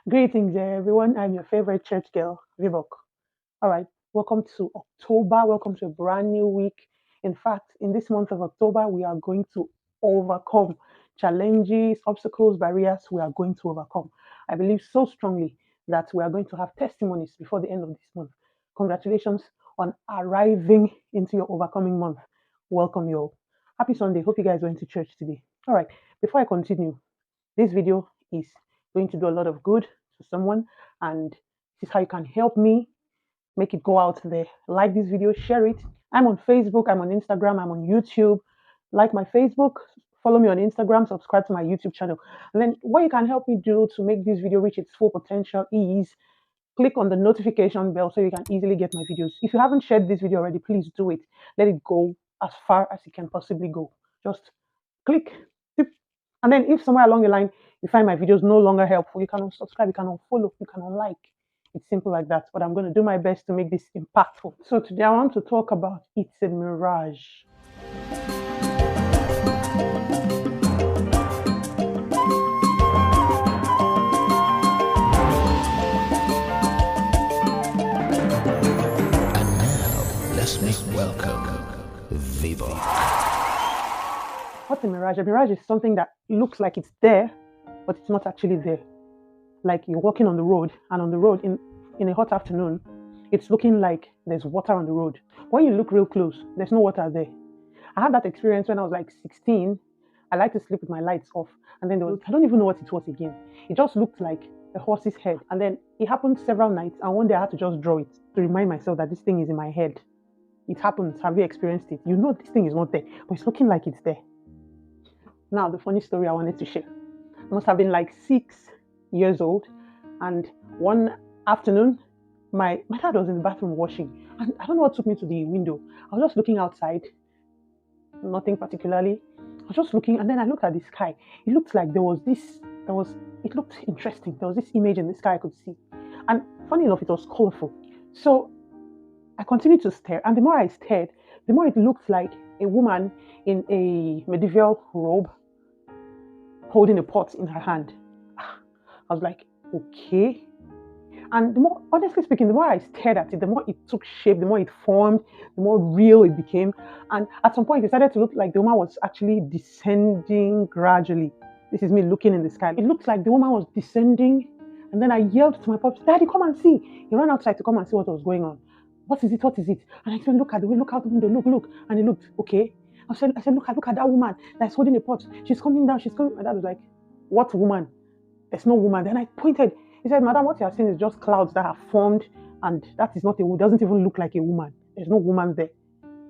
Greetings, everyone. I'm your favorite church girl, Vibok. All right, welcome to October. Welcome to a brand new week. In fact, in this month of October, we are going to overcome challenges, obstacles, barriers. We are going to overcome. I believe so strongly that we are going to have testimonies before the end of this month. Congratulations on arriving into your overcoming month. Welcome, you all. Happy Sunday. Hope you guys went to church today. All right, before I continue, this video is going to do a lot of good to someone, and this is how you can help me make it go out there. Like this video, share it. I'm on Facebook, I'm on Instagram, I'm on YouTube. Like my Facebook, follow me on Instagram, subscribe to my YouTube channel. And then what you can help me do to make this video reach its full potential is click on the notification bell so you can easily get my videos. If you haven't shared this video already, please do it. Let it go as far as it can possibly go. Just click, and then if somewhere along the line you find my videos no longer helpful, you can unsubscribe, you can unfollow, you can unlike. It's simple like that. But I'm going to do my best to make this impactful. So today I want to talk about It's a Mirage. And now, let's make welcome Vivo. What's a mirage? A mirage is something that looks like it's there, but it's not actually there. Like you're walking on the road, and on the road in a hot afternoon, it's looking like there's water on the road. When you look real close, there's no water there. I had that experience when I was like 16. I like to sleep with my lights off, and then I don't even know what it was again. It just looked like a horse's head, and then it happened several nights, and one day I had to just draw it to remind myself that this thing is in my head. It happens. Have you experienced it? You know this thing is not there, but it's looking like it's there. Now, the funny story I wanted to share. I must have been like 6 years old, and one afternoon, my dad was in the bathroom washing, and I don't know what took me to the window. I was just looking outside, nothing particularly. I was just looking, and then I looked at the sky. It looked like it looked interesting. There was this image in the sky I could see, and funny enough, it was colorful. So I continued to stare, and the more I stared, the more it looked like a woman in a medieval robe holding a pot in her hand. I was like, okay. And the more, honestly speaking, the more I stared at it, the more it took shape, the more it formed, the more real it became. And at some point, it started to look like the woman was actually descending gradually. This is me looking in the sky. It looked like the woman was descending. And then I yelled to my pops, Daddy, come and see. He ran outside to come and see what was going on. What is it? What is it? And I said, look at the way, look out the window, look. And he looked, okay. I said, look at that woman that's holding a pot. She's coming down, she's coming. My dad was like, what woman? There's no woman. Then I pointed. He said, Madam, what you are seeing is just clouds that have formed, and that is not a woman. It doesn't even look like a woman. There's no woman there.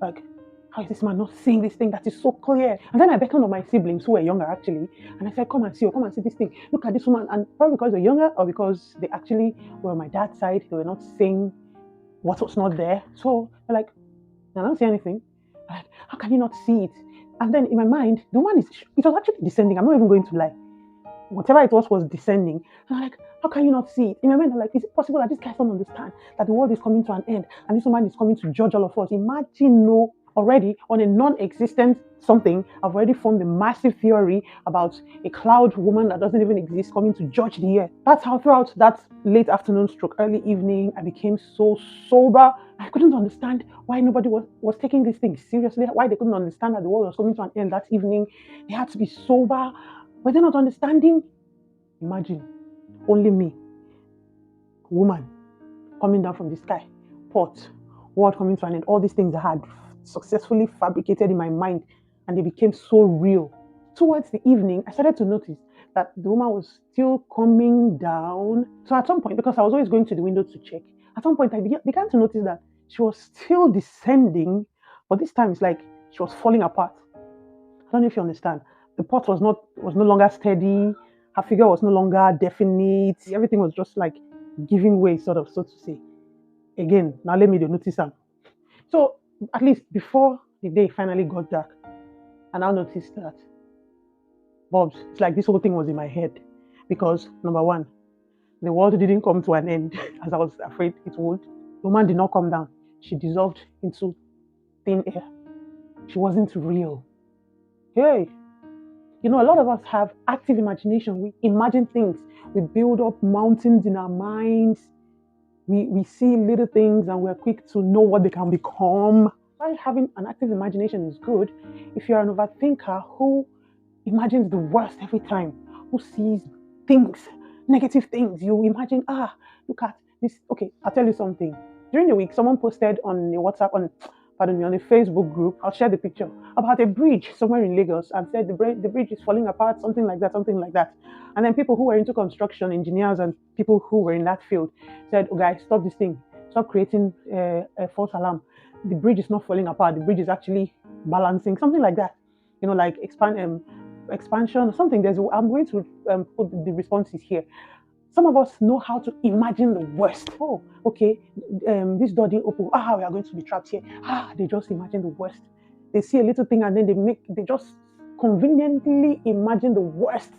Like, how is this man not seeing this thing that is so clear? And then I beckoned on my siblings who were younger actually, and I said, come and see this thing. Look at this woman. And probably because they're younger or because they actually were on my dad's side, they were not seeing what was not there. So they're like, I don't see anything. I'm like, how can you not see it? And then in my mind, it was actually descending. I'm not even going to lie. Whatever it was descending. And I'm like, how can you not see it? In my mind, I'm like, is it possible that these guys don't understand that the world is coming to an end and this woman is coming to judge all of us? Imagine, no, already on a non-existent something, I've already formed a massive theory about a cloud woman that doesn't even exist coming to judge the earth. That's how throughout that late afternoon stroke, early evening, I became so sober. I couldn't understand why nobody was taking these things seriously, why they couldn't understand that the world was coming to an end that evening. They had to be sober. Were they not understanding? Imagine, only me, woman, coming down from the sky, pot, world coming to an end, all these things I had successfully fabricated in my mind, and they became so real. Towards the evening, I started to notice that the woman was still coming down. So at some point, because I was always going to the window to check, at some point I began to notice that she was still descending, but this time it's like she was falling apart. I don't know if you understand. The pot was no longer steady. Her figure was no longer definite. Everything was just like giving way, sort of, so to say. Again, now let me notice her. So at least before the day finally got dark, I now noticed that, Bobs, it's like this whole thing was in my head. Because number one, the world didn't come to an end as I was afraid it would. The woman did not come down. She dissolved into thin air. She wasn't real. Hey, You know, a lot of us have active imagination. We imagine things. We build up mountains in our minds. We see little things and we're quick to know what they can become. Why having an active imagination is good if you're an overthinker who imagines the worst every time, who sees things, negative things. You imagine, look at this. Okay, I'll tell you something. During the week, someone posted on a WhatsApp, pardon me, on a Facebook group, I'll share the picture, about a bridge somewhere in Lagos and said the bridge is falling apart, something like that, something like that. And then people who were into construction, engineers, and people who were in that field said, oh, guys, stop this thing. Stop creating a false alarm. The bridge is not falling apart. The bridge is actually balancing, something like that. You know, like expansion or something. I'm going to put the responses here. Some of us know how to imagine the worst. Oh, okay, this door didn't open. We are going to be trapped here. They just imagine the worst. They see a little thing and then they just conveniently imagine the worst.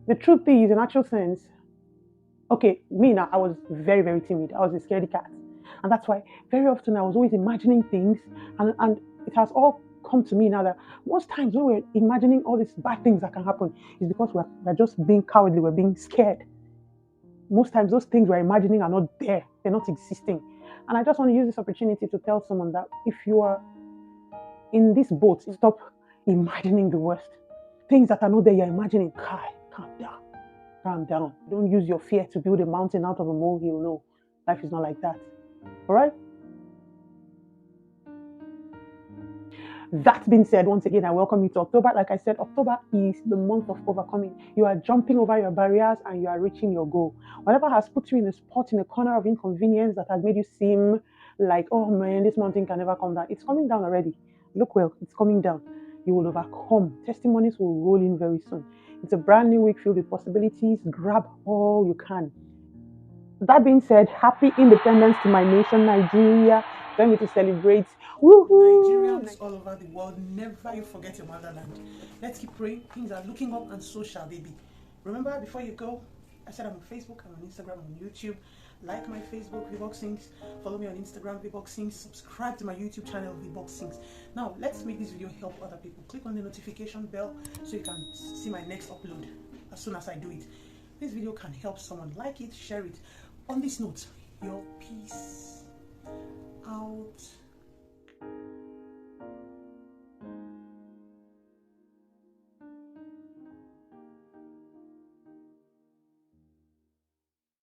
The truth is, in actual sense, okay, me now, I was very, very timid. I was a scaredy cat. And that's why very often I was always imagining things, and it has all come to me now that most times when we're imagining all these bad things that can happen is because we're just being cowardly, we're being scared. Most times those things we're imagining are not there, they're not existing. And I just want to use this opportunity to tell someone that if you are in this boat, stop imagining the worst. Things that are not there, you're imagining. Calm down. Calm down. Don't use your fear to build a mountain out of a molehill. No, life is not like that. All right? That being said, once again, I welcome you to October. Like I said, October is the month of overcoming. You are jumping over your barriers and you are reaching your goal. Whatever has put you in a spot, in a corner of inconvenience that has made you seem like, oh man, this mountain can never come down. It's coming down already. Look well, it's coming down. You will overcome. Testimonies will roll in very soon. It's a brand new week filled with possibilities. Grab all you can. That being said, happy independence to my nation, Nigeria. Join me to celebrate. Woohoo! Nigerians all over the world, never you forget your motherland. Let's keep praying. Things are looking up and so shall they be. Remember, before you go, I said I'm on Facebook, I'm on Instagram, I'm on YouTube. Like my Facebook, VBoxings. Follow me on Instagram, VBoxings. Subscribe to my YouTube channel, VBoxings. Now, let's make this video help other people. Click on the notification bell so you can see my next upload as soon as I do it. This video can help someone. Like it, share it. On this note, your peace.